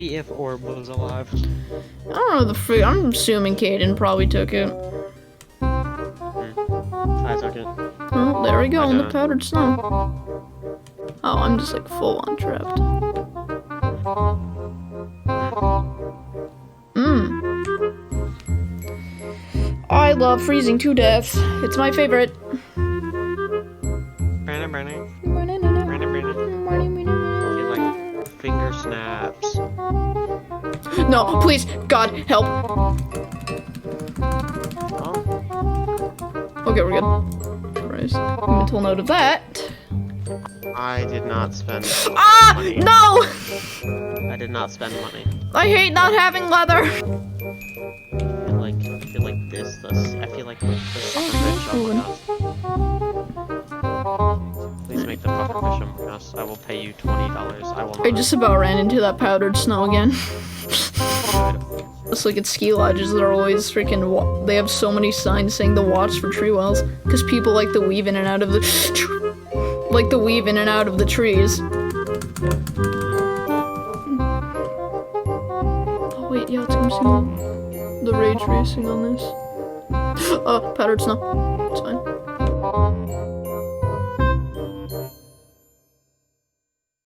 If Orb was alive. I don't know the freak. I'm assuming Caden probably took it. I took it. Oh, there we go in the powdered snow. Oh, I'm just like full on trapped. I love freezing to death. It's my favorite. Get like finger snaps. No, please, God, help. Oh. Okay, we're good. Christ. Mental note of that. I did not spend money. No! I did not spend money. I hate not having leather. I feel like this. I feel like the pufferfish. Oh my gosh. Please make the pufferfish on us. I will pay you $20. I will not. I just about ran into that powdered snow again. Just like at ski lodges, they're always freaking. They have so many signs saying to watch for tree wells because people like to weave in and out of the. trees. Oh wait, yeah, let's come see the rage racing on this. Oh, powdered snow. It's fine.